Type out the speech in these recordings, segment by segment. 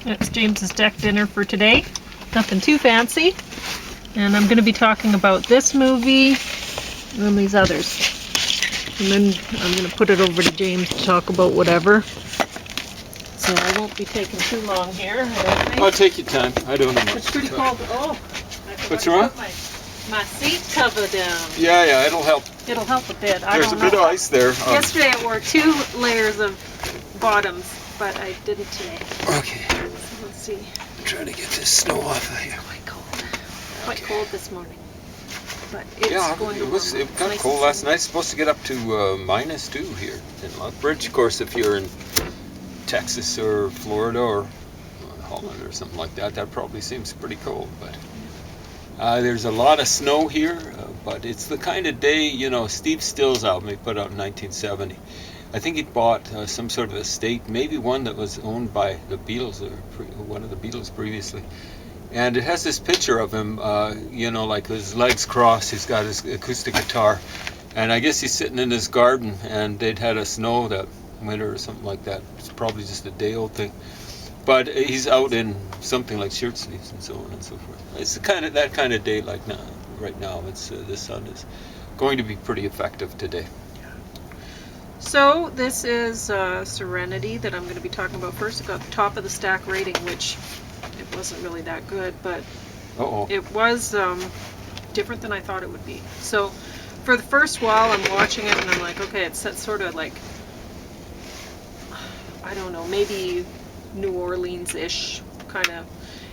That's James's deck dinner for today. Nothing too fancy. And I'm going to be talking about this movie and these others. And then I'm going to put it over to James to talk about whatever. So I won't be taking too long here, I don't think. I'll take your time. I don't know much. It's pretty cold. Oh, what's wrong? My seat cover down. Yeah, it'll help. It'll help a bit. There's a bit of ice there. Yesterday I wore 2 layers of bottoms, but I didn't today. Okay. So let's see. I'm trying to get this snow off of here. Quite cold. Quite cold this morning. But it's going to it got cold last night. It's supposed to get up to -2 here in Lethbridge. Of course, if you're in Texas or Florida or Holland or something like that, that probably seems pretty cold. But there's a lot of snow here, but it's the kind of day, you know, Steve Still's album he put out in 1970. I think he bought some sort of estate, maybe one that was owned by the Beatles or one of the Beatles previously. And it has this picture of him, you know, like his legs crossed, he's got his acoustic guitar. And I guess he's sitting in his garden, and they'd had a snow that winter or something like that. It's probably just a day-old thing. But he's out in something like shirt sleeves and so on and so forth. It's that kind of day like now. Right now, it's the sun is going to be pretty effective today. So this is Serenity that I'm going to be talking about first. It got the top of the stack rating, which it wasn't really that good, but it was different than I thought it would be. So for the first while I'm watching it and I'm like, okay, it's sort of like, I don't know, maybe New Orleans-ish kind of.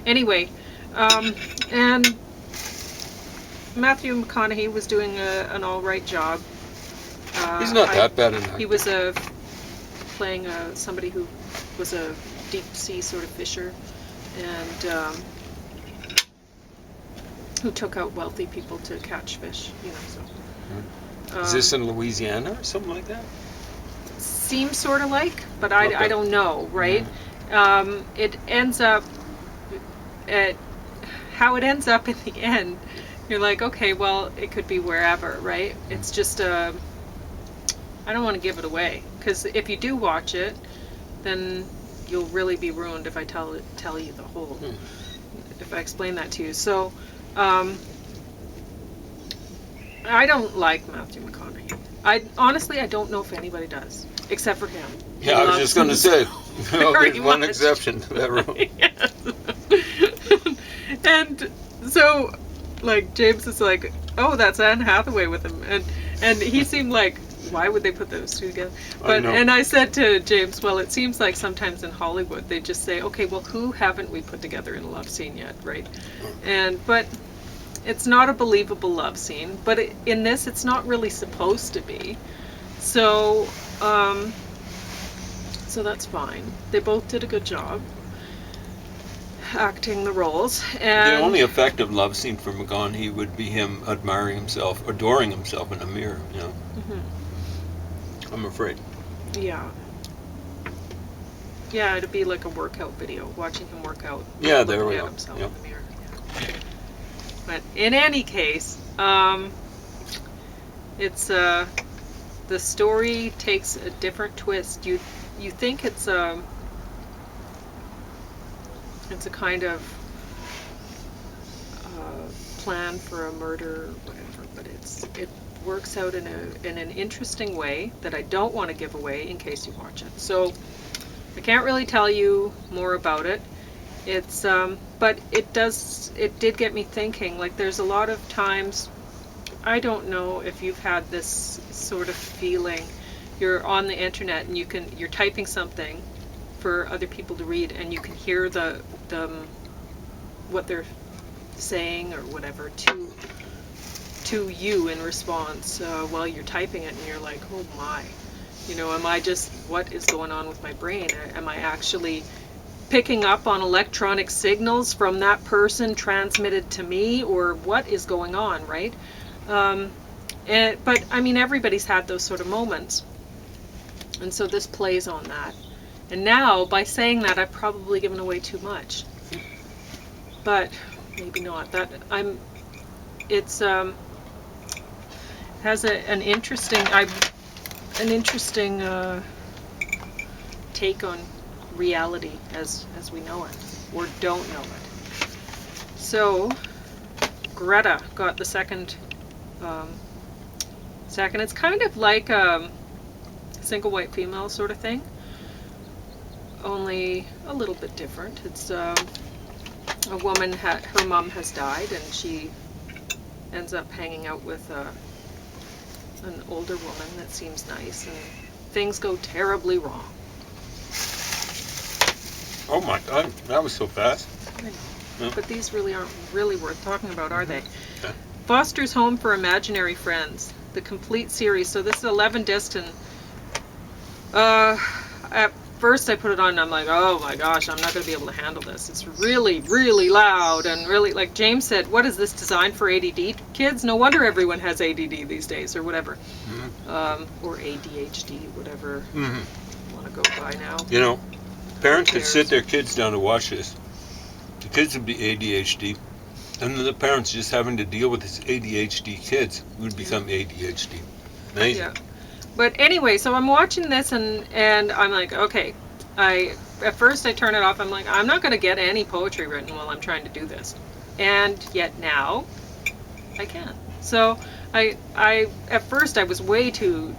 Anyway, and Matthew McConaughey was doing an all-right job. He's not that bad an actor. He was playing somebody who was a deep-sea sort of fisher, and who took out wealthy people to catch fish, you know. So. Is this in Louisiana or something like that? Seems sort of like, but I don't know, right? It ends up how it ends up in the end. You're like, okay, well, it could be wherever, right? It's just I don't want to give it away, because if you do watch it, then you'll really be ruined if I tell you the whole. If I explain that to you. So, I don't like Matthew McConaughey. Honestly, I don't know if anybody does, except for him. Yeah, I was just going to say, there's one exception to that rule. Yes. And so, like, James is like, oh, that's Anne Hathaway with him, and he seemed like, why would they put those two together? But and I said to James, well, it seems like sometimes in Hollywood they just say, okay, well, who haven't we put together in a love scene yet, right? But it's not a believable love scene, but in this it's not really supposed to be. So so that's fine. They both did a good job acting the roles. And the only effective love scene for McConaughey would be him adoring himself in a mirror, you know. I'm afraid. Yeah, it'd be like a workout video, watching him work out. Yeah, there we go. Himself in the mirror. Yeah. But in any case, it's the story takes a different twist. You think it's a kind of plan for a murder or whatever, but it works out in an interesting way that I don't want to give away in case you watch it. So I can't really tell you more about it. It's but it did get me thinking. Like, there's a lot of times, I don't know if you've had this sort of feeling. You're on the internet and you're typing something for other people to read, and you can hear the what they're saying or whatever to you in response while you're typing it, and you're like, oh my, you know, what is going on with my brain? Am I actually picking up on electronic signals from that person transmitted to me, or what is going on, right? But I mean, everybody's had those sort of moments, and so this plays on that. And now, by saying that, I've probably given away too much, but maybe not. Has an interesting take on reality as we know it, or don't know it. So Greta got the second. It's kind of like a single white female sort of thing, only a little bit different. It's a woman, her mom has died, and she ends up hanging out with an older woman that seems nice, and things go terribly wrong. Oh my God, that was so fast. I know. Yeah. But these really aren't really worth talking about, are they? Okay. Foster's Home for Imaginary Friends, the complete series. So this is 11 disc, and at first I put it on and I'm like, oh my gosh, I'm not going to be able to handle this. It's really, really loud, and really, like James said, what is this, designed for ADD kids? No wonder everyone has ADD these days, or whatever. Or ADHD, whatever you want to go by now. You know, parents could sit their kids down to watch this. The kids would be ADHD, and then the parents just having to deal with this ADHD kids would become ADHD. Amazing. Yeah. But anyway, so I'm watching this, and I'm like, okay, at first I turn it off. I'm like, I'm not going to get any poetry written while I'm trying to do this. And yet now I can. So I at first I was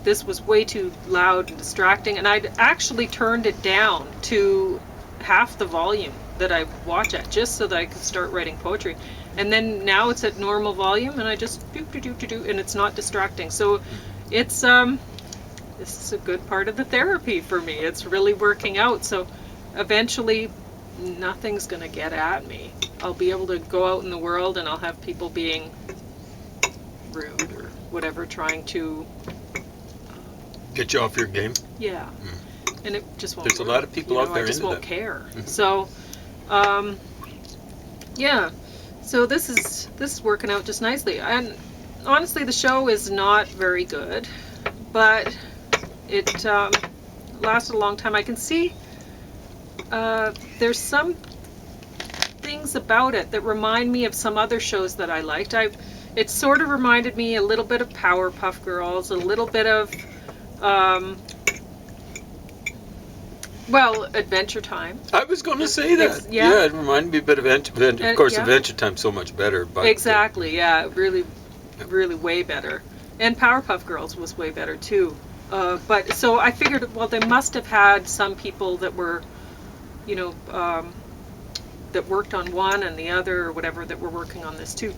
this was way too loud and distracting, and I'd actually turned it down to half the volume that I watch at, just so that I could start writing poetry. And then now it's at normal volume, and I just do, and it's not distracting. So it's this is a good part of the therapy for me. It's really working out. So eventually nothing's gonna get at me. I'll be able to go out in the world, and I'll have people being rude or whatever, trying to Get you off your game. yeah. And it just won't There's a work. lot of people out there I just into won't that. care. So yeah. So this is working out just nicely. And honestly, the show is not very good, but it lasted a long time. I can see there's some things about it that remind me of some other shows that I liked. It sort of reminded me a little bit of Powerpuff Girls, a little bit of Adventure Time. I was going to say that. Yeah. It reminded me a bit of of course, yeah. Adventure Time's so much better. But Exactly, yeah, really, really way better. And Powerpuff Girls was way better too. But so I figured, well, they must have had some people that were, that worked on one and the other or whatever that were working on this too.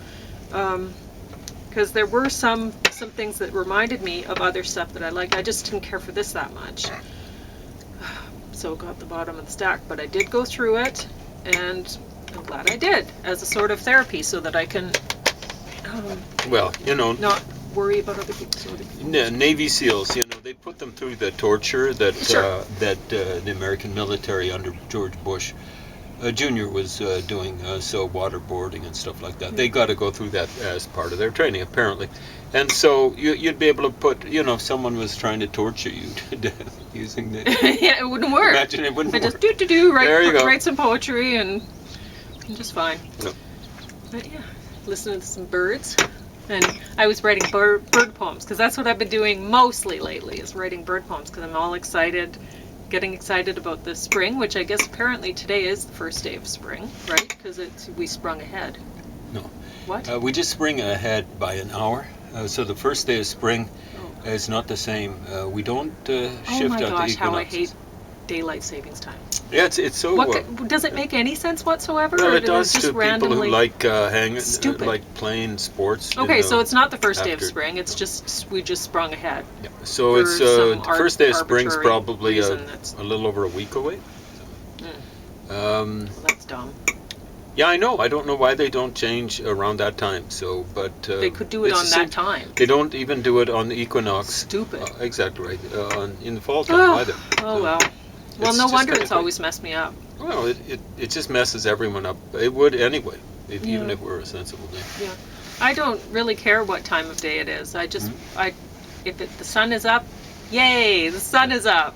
Because there were some things that reminded me of other stuff that I liked. I just didn't care for this that much. So it got the bottom of the stack, but I did go through it, and I'm glad I did, as a sort of therapy, so that I can not worry about other people's Navy SEALs, they put them through the torture that Sure. the American military under George Bush Jr. was doing, so waterboarding and stuff like that. They got to go through that as part of their training, apparently. And so you'd be able to put, if someone was trying to torture you to death using the... yeah, it wouldn't work. Imagine it wouldn't I work. just write some poetry, and I'm just fine. Yep. But yeah, listening to some birds. And I was writing bird poems, because that's what I've been doing mostly lately, is writing bird poems, because I'm all excited, getting excited about the spring, which I guess apparently today is the first day of spring, right? Because we sprung ahead. No. What? We just spring ahead by an hour. So the first day of spring is not the same. We don't shift out the equinoxes. Oh my gosh, how I hate daylight savings time. Yeah, it's so... does it make any sense whatsoever? Well, or it does just to randomly... people who like Stupid. like playing sports. Okay, so it's not the first day of after- spring. It's just we just sprung ahead. Yeah. So For it's some the first day of spring's arbitrary probably a reason that's- little over a week away. Well, that's dumb. Yeah, I know. I don't know why they don't change around that time. So, but They could do it it's on the that same- time. They don't even do it on the equinox. Stupid. Exactly right. In the fall time either. Oh So well. Well, it's no just wonder kind it's of always messed me up. Well, it just messes everyone up. It would anyway, even Yeah. if we're a sensible day. Yeah. I don't really care what time of day it is. I just if the sun is up, yay, the sun is up.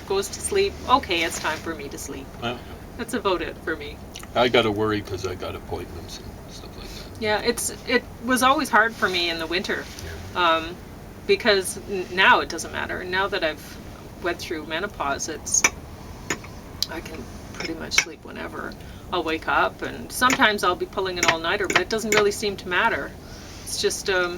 Goes to sleep. Okay, it's time for me to sleep. Well, That's about it for me. I got to worry because I got appointments and stuff like that. Yeah, it was always hard for me in the winter, because now it doesn't matter. Now that I've went through menopause, it's I can pretty much sleep whenever. I'll wake up, and sometimes I'll be pulling an all-nighter, but it doesn't really seem to matter. It's just I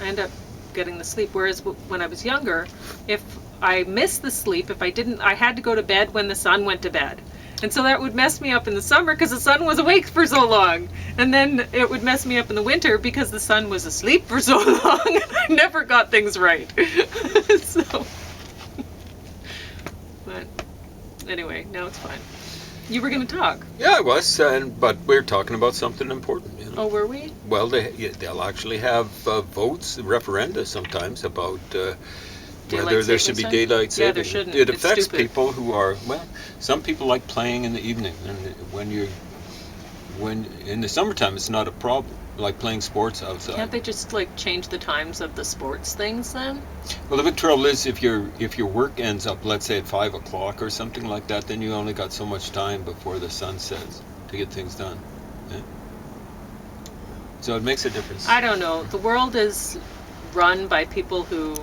end up getting the sleep. Whereas when I was younger, if I missed the sleep, I had to go to bed when the sun went to bed. And so that would mess me up in the summer because the sun was awake for so long. And then it would mess me up in the winter because the sun was asleep for so long. And I never got things right. So, but anyway, now it's fine. You were going to talk. Yeah, I was, but we're talking about something important. You know? Oh, were we? Well, they'll actually have votes, referenda sometimes about whether there should be daylight saving. Yeah, there shouldn't. It It's affects stupid. people who are, well, some people like playing in the evening, and when in the summertime it's not a problem, like playing sports outside. Can't they just like change the times of the sports things then? Well, the big trouble is if your work ends up, let's say at 5 o'clock or something like that, then you only got so much time before the sun sets to get things done. Yeah? So it makes a difference. I don't know. The world is run by people who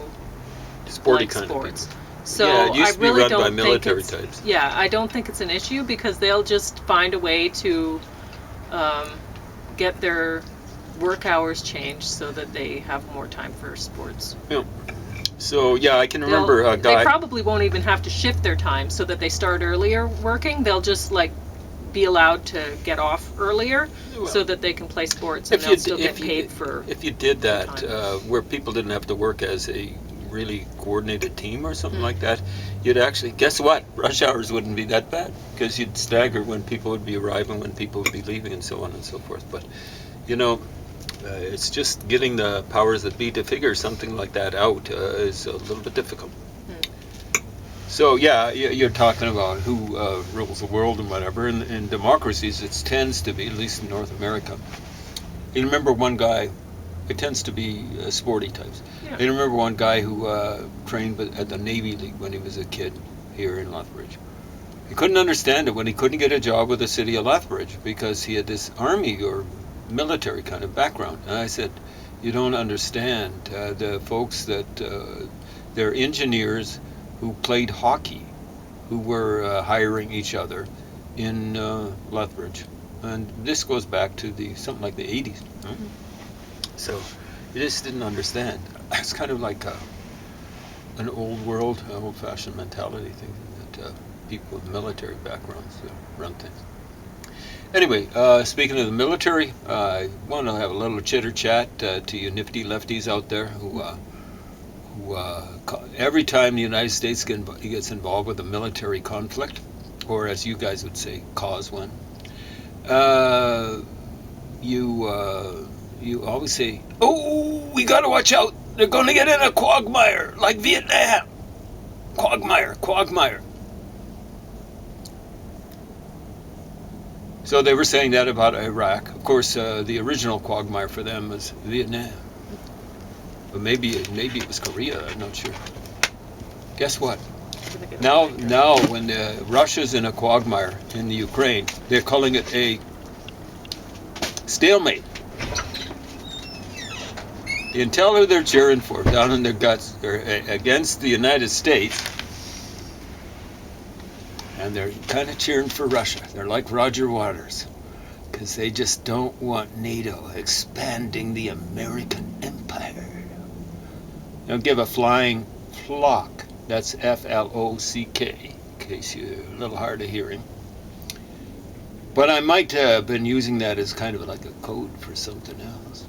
Sporty like kind sports. of people. So Yeah, it used I to be really run don't by think military it's, types. Yeah, I don't think it's an issue because they'll just find a way to get their work hours changed so that they have more time for sports. Yeah. So yeah, I can remember a guy. They probably won't even have to shift their time so that they start earlier working. They'll just like be allowed to get off earlier so that they can play sports and they'll still get paid for. If you did that, where people didn't have to work as a really coordinated team or something like that, you'd actually, guess what? Rush hours wouldn't be that bad because you'd stagger when people would be arriving, when people would be leaving, and so on and so forth. But you know, it's just getting the powers that be to figure something like that out is a little bit difficult. So yeah, you're talking about who rules the world and whatever. In democracies, it tends to be, at least in North America. You remember one guy? It tends to be sporty types. Yeah. I remember one guy who trained at the Navy League when he was a kid here in Lethbridge. He couldn't understand it when he couldn't get a job with the city of Lethbridge because he had this army or military kind of background. And I said, you don't understand. The folks that they're engineers who played hockey, who were hiring each other in Lethbridge. And this goes back to something like the 80s. Right? So you just didn't understand. It's kind of like an old-fashioned mentality thing that people with military backgrounds run things. Anyway, speaking of the military, I want to have a little chitter-chat to you nifty lefties out there who every time the United States gets involved with a military conflict, or as you guys would say, cause one, you always say, oh, we got to watch out. They're going to get in a quagmire like Vietnam. Quagmire. So they were saying that about Iraq. Of course, the original quagmire for them was Vietnam. But maybe it was Korea. I'm not sure. Guess what? Now, when Russia's in a quagmire in the Ukraine, they're calling it a stalemate. You can tell who they're cheering for down in their guts. They're against the United States, and they're kind of cheering for Russia. They're like Roger Waters, because they just don't want NATO expanding the American empire. They'll give a flying flock. That's F-L-O-C-K, in case you're a little hard of hearing. But I might have been using that as kind of like a code for something else.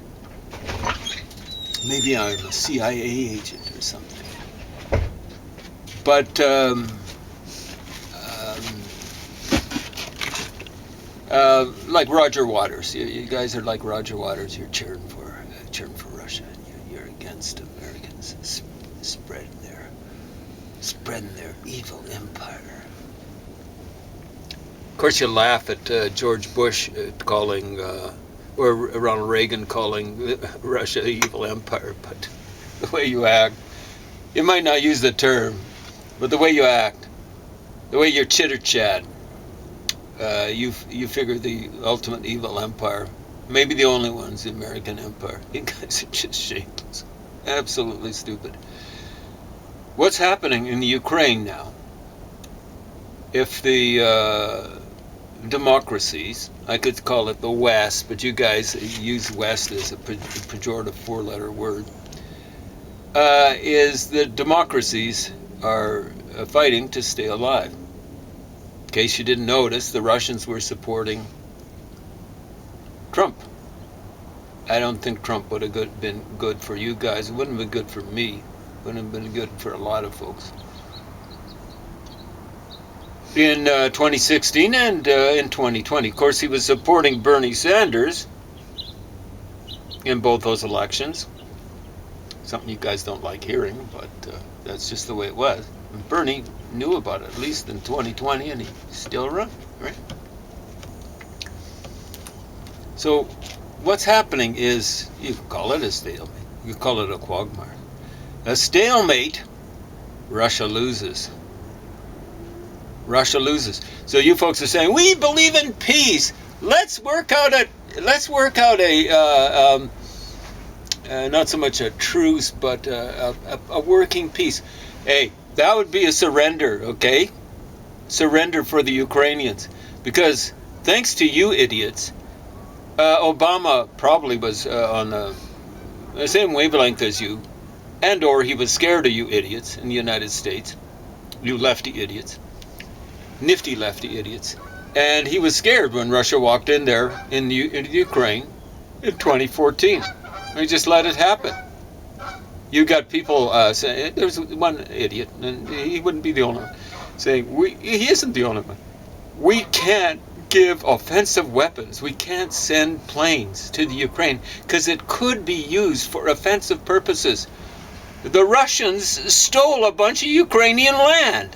Maybe I'm a CIA agent or something. But like Roger Waters, you guys are like Roger Waters. You're cheering for Russia, and you're against Americans spreading their evil empire. Of course, you laugh at George Bush calling, or Ronald Reagan calling Russia the evil empire, but the way you act, you might not use the term, but the way you act, the way you chitter-chat, you figure the ultimate evil empire, maybe the only one's the American empire. You guys are just shameless, absolutely stupid. What's happening in the Ukraine now? if the democracies, I could call it the West, but you guys use West as a pejorative four-letter word, is the democracies are fighting to stay alive. In case you didn't notice, the Russians were supporting Trump. I don't think Trump would have been good for you guys. It wouldn't have been good for me. It wouldn't have been good for a lot of folks. In 2016 and in 2020, of course, he was supporting Bernie Sanders in both those elections. Something you guys don't like hearing, but that's just the way it was. And Bernie knew about it, at least in 2020, and he still run, right? So what's happening is, you can call it a stalemate, you can call it a quagmire. A stalemate, Russia loses. Russia loses. So you folks are saying, we believe in peace. Let's work out a not so much a truce, but a working peace. Hey, that would be a surrender, okay? Surrender for the Ukrainians. Because thanks to you idiots, Obama probably was on the same wavelength as you, and or he was scared of you idiots in the United States, you lefty idiots, nifty lefty idiots. And he was scared when Russia walked in there in Ukraine in 2014. We just let it happen. You got people saying, there's one idiot, and he wouldn't be the only one, saying, he isn't the only one. We can't give offensive weapons. We can't send planes to the Ukraine because it could be used for offensive purposes. The Russians stole a bunch of Ukrainian land.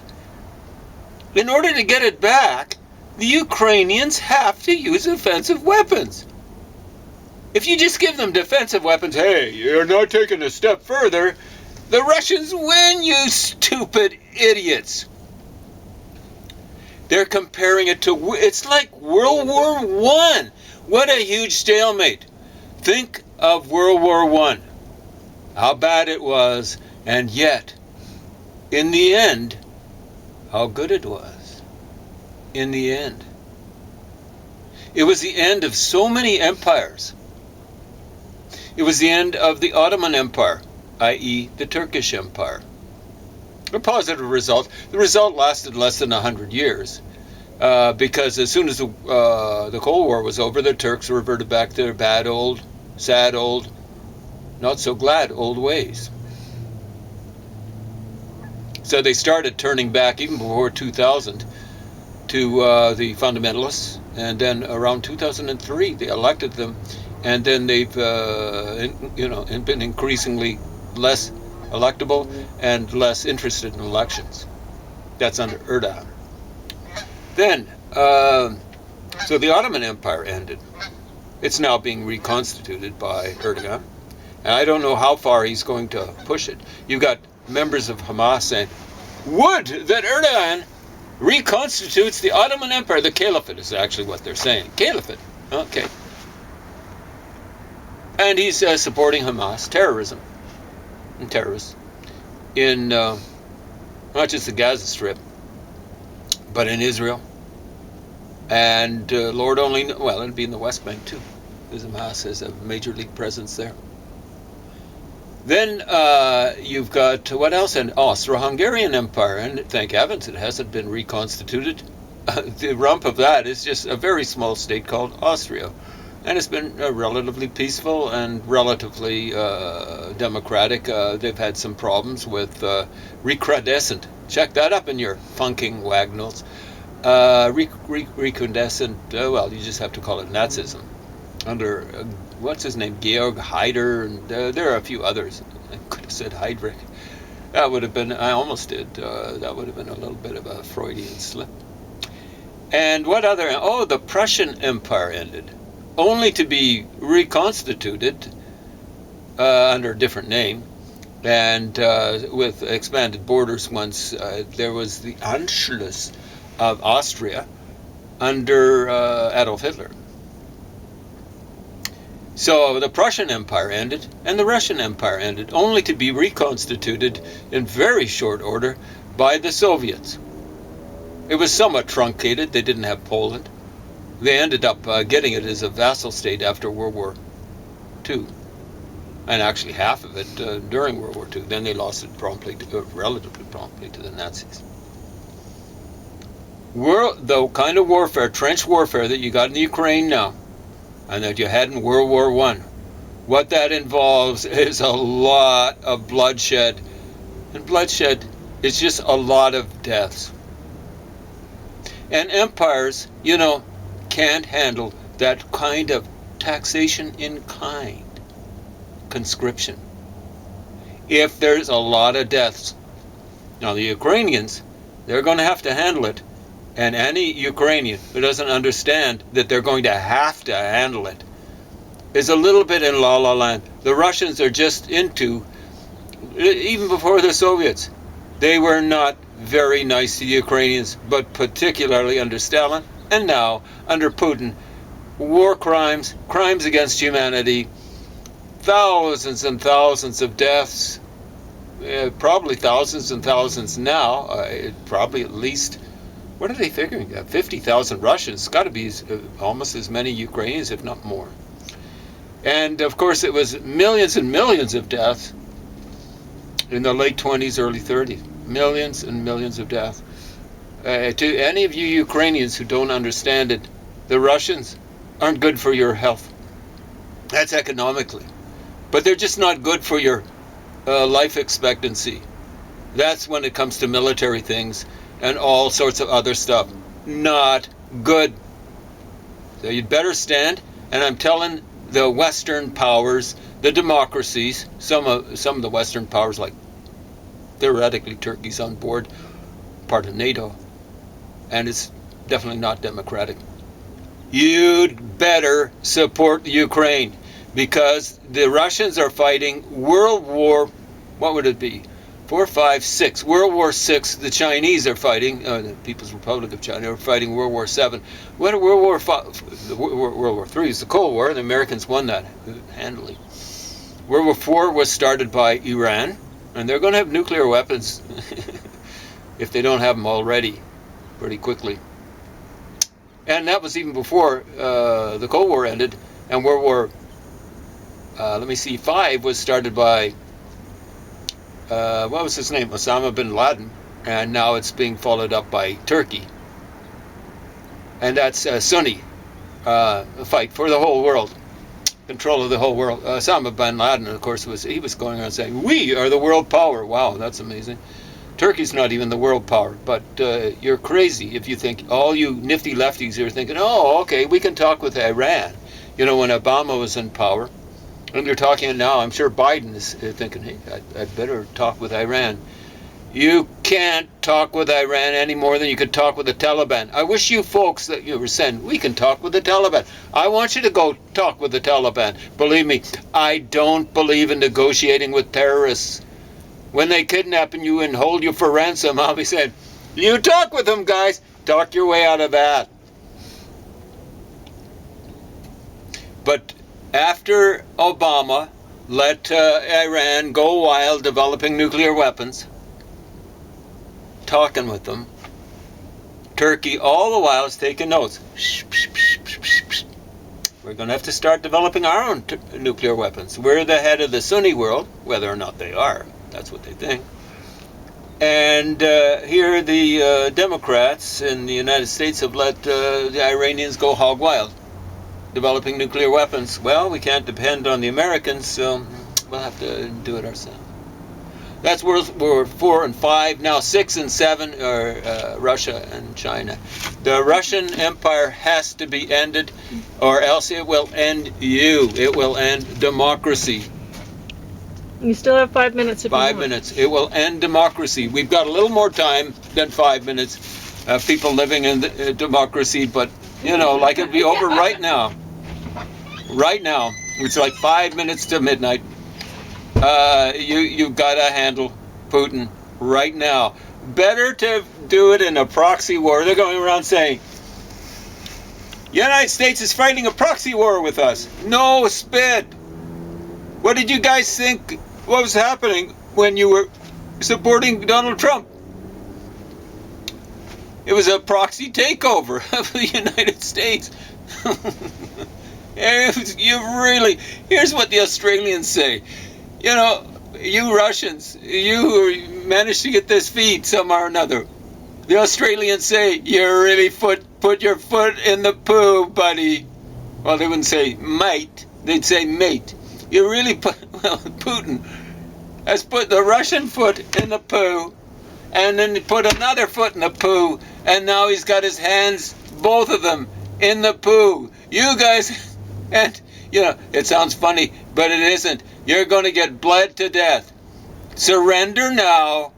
In order to get it back, the Ukrainians have to use offensive weapons. If you just give them defensive weapons, hey, you're not taking a step further, the Russians win, you stupid idiots. They're comparing it to, it's like World War I. What a huge stalemate. Think of World War I, how bad it was, and yet, in the end, how good it was. In the end. It was the end of so many empires. It was the end of the Ottoman Empire, i.e. the Turkish Empire. A positive result. The result lasted less than 100 years because as soon as the Cold War was over, the Turks reverted back to their bad old, sad old, not so glad old ways. So they started turning back even before 2000 to the fundamentalists, and then around 2003 they elected them. And then they've, been increasingly less electable and less interested in elections. That's under Erdogan. Then, so the Ottoman Empire ended. It's now being reconstituted by Erdogan. And I don't know how far he's going to push it. You've got members of Hamas saying, would that Erdogan reconstitutes the Ottoman Empire. The Caliphate is actually what they're saying. Caliphate. Okay. And he's supporting Hamas, terrorism, and terrorists in not just the Gaza Strip, but in Israel. And Lord only knows, well, it'd be in the West Bank too, because Hamas has a major league presence there. Then you've got, what else? An Austro-Hungarian Empire, and thank heavens it hasn't been reconstituted. The rump of that is just a very small state called Austria. And it's been relatively peaceful and relatively democratic. They've had some problems with recrudescent. Check that up in your funking wagnalls. Recrudescent, well, you just have to call it Nazism. Under, what's his name, Georg Haider, and there are a few others. I could have said Heydrich. That would have been, I almost did, that would have been a little bit of a Freudian slip. And what other, the Prussian Empire ended. Only to be reconstituted under a different name and with expanded borders once there was the Anschluss of Austria under Adolf Hitler. So the Prussian Empire ended and the Russian Empire ended, only to be reconstituted in very short order by the Soviets. It was somewhat truncated. They didn't have Poland. They ended up getting it as a vassal state after World War II, and actually half of it during World War II. Then they lost it relatively promptly to the Nazis. The kind of warfare, trench warfare that you got in the Ukraine now, and that you had in World War I, what that involves is a lot of bloodshed. And bloodshed is just a lot of deaths. And empires, can't handle that kind of taxation in kind, conscription, if there's a lot of deaths. Now the Ukrainians, they're going to have to handle it. And any Ukrainian who doesn't understand that they're going to have to handle it is a little bit in la la land. The Russians are just into, even before the Soviets, they were not very nice to the Ukrainians, but particularly under Stalin and now under Putin. War crimes, crimes against humanity, thousands and thousands of deaths, probably thousands and thousands now, probably at least, what are they figuring? 50,000 Russians. It's got to be almost as many Ukrainians, if not more. And of course it was millions and millions of deaths in the late 20s, early 30s. Millions and millions of deaths. To any of you Ukrainians who don't understand it, the Russians aren't good for your health. That's economically. But they're just not good for your life expectancy. That's when it comes to military things and all sorts of other stuff. Not good. So you'd better stand, and I'm telling the Western powers, the democracies, some of the Western powers, like theoretically Turkey's on board, part of NATO, and it's definitely not democratic. You'd better support Ukraine, because the Russians are fighting World War, what would it be? 4, 5, 6. World War 6. The Chinese are fighting. The People's Republic of China are fighting World War 7. What World War 5? World War 3 is the Cold War. The Americans won that handily. World War 4 was started by Iran, and they're going to have nuclear weapons if they don't have them already, pretty quickly. And that was even before the Cold War ended. And World War, 5 was started by, what was his name? Osama bin Laden. And now it's being followed up by Turkey. And that's a Sunni fight for the whole world. Control of the whole world. Osama bin Laden, of course, was going around saying, "We are the world power." Wow, that's amazing. Turkey's not even the world power, but you're crazy if you think, all you nifty lefties are thinking, oh, okay, we can talk with Iran. When Obama was in power, and they're talking now, I'm sure Biden is thinking, hey, I'd better talk with Iran. You can't talk with Iran any more than you could talk with the Taliban. I wish you folks that you were saying, we can talk with the Taliban. I want you to go talk with the Taliban. Believe me, I don't believe in negotiating with terrorists. When they kidnap you and hold you for ransom, I'll be saying, you talk with them, guys. Talk your way out of that. But after Obama let Iran go wild developing nuclear weapons, talking with them, Turkey all the while is taking notes. We're going to have to start developing our own nuclear weapons. We're the head of the Sunni world, whether or not they are. That's what they think. And here the Democrats in the United States have let the Iranians go hog wild, developing nuclear weapons. Well, we can't depend on the Americans, so we'll have to do it ourselves. That's World War 4 and 5. Now 6 and 7 are Russia and China. The Russian Empire has to be ended, or else it will end you. It will end democracy. You still have 5 minutes if you want. 5 minutes. It will end democracy. We've got a little more time than 5 minutes. People living in democracy, but like it'll be over right now. Right now. It's like 5 minutes to midnight. You've got to handle Putin right now. Better to do it in a proxy war. They're going around saying, the United States is fighting a proxy war with us. No spit. What did you guys think? What was happening when you were supporting Donald Trump? it was a proxy takeover of the United States. Here's what the Australians say. You know, you Russians, you managed to get this feed somehow or another. The Australians say, you really put your foot in the poo, buddy. Well, they wouldn't say mate, they'd say mate. You really Putin has put the Russian foot in the poo, and then he put another foot in the poo, and now he's got his hands, both of them, in the poo. You guys, and, you know, it sounds funny, but it isn't. You're going to get bled to death. Surrender now,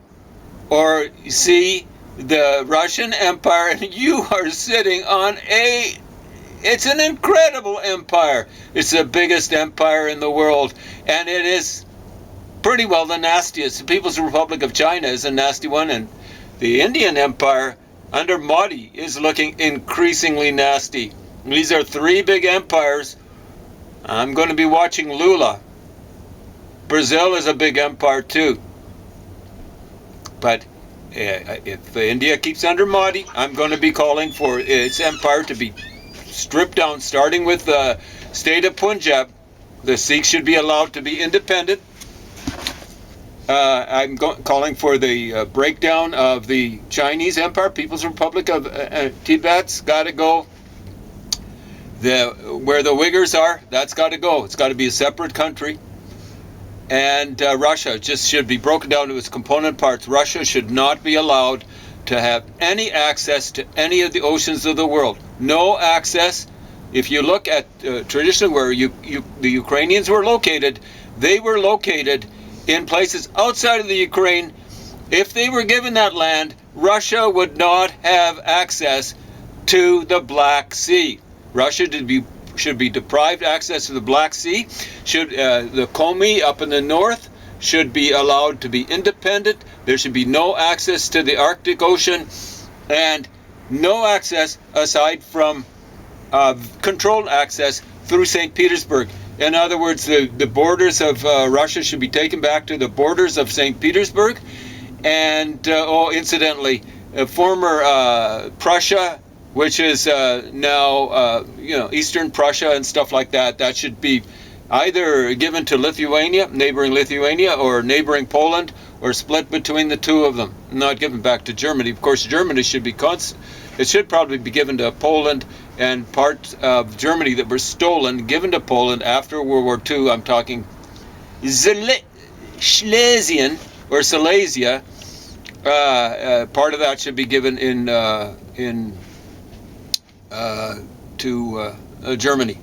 or see the Russian Empire, and you are sitting on it's an incredible empire. It's the biggest empire in the world, and it is pretty well the nastiest. The People's Republic of China is a nasty one, and the Indian Empire under Modi is looking increasingly nasty. These are three big empires. I'm going to be watching Lula. Brazil is a big empire too. But if India keeps under Modi, I'm going to be calling for its empire to be stripped down, starting with the state of Punjab. The Sikhs should be allowed to be independent. I'm calling for the breakdown of the Chinese Empire. People's Republic of Tibet's got to go. Where the Uyghurs are, that's got to go. It's got to be a separate country. And Russia just should be broken down to its component parts. Russia should not be allowed to have any access to any of the oceans of the world. No access. If you look at traditionally where the Ukrainians were located, they were located in places outside of the Ukraine. If they were given that land, Russia would not have access to the Black Sea. Russia should be deprived access to the Black Sea. The Komi up in the north should be allowed to be independent. There should be no access to the Arctic Ocean, and no access aside from controlled access through St. Petersburg. In other words, the borders of Russia should be taken back to the borders of St. Petersburg. And, incidentally, former Prussia, which is now, Eastern Prussia and stuff like that, that should be either given to Lithuania, neighboring Lithuania, or neighboring Poland, or split between the two of them, not given back to Germany. Of course, Germany should be it should probably be given to Poland, and parts of Germany that were stolen, given to Poland after World War II. I'm talking Schlesian or Silesia. Part of that should be given to Germany.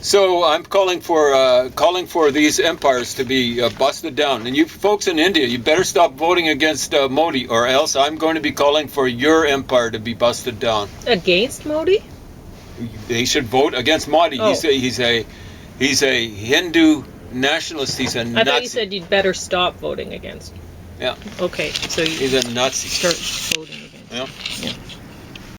So I'm calling for these empires to be busted down. And you folks in India, you better stop voting against Modi, or else I'm going to be calling for your empire to be busted down. Against Modi? They should vote against Modi. Oh. He's a Hindu nationalist. He's a Nazi. I thought you said you'd better stop voting against. Yeah. Okay, so he's a Nazi. start voting against. Yeah. Yeah.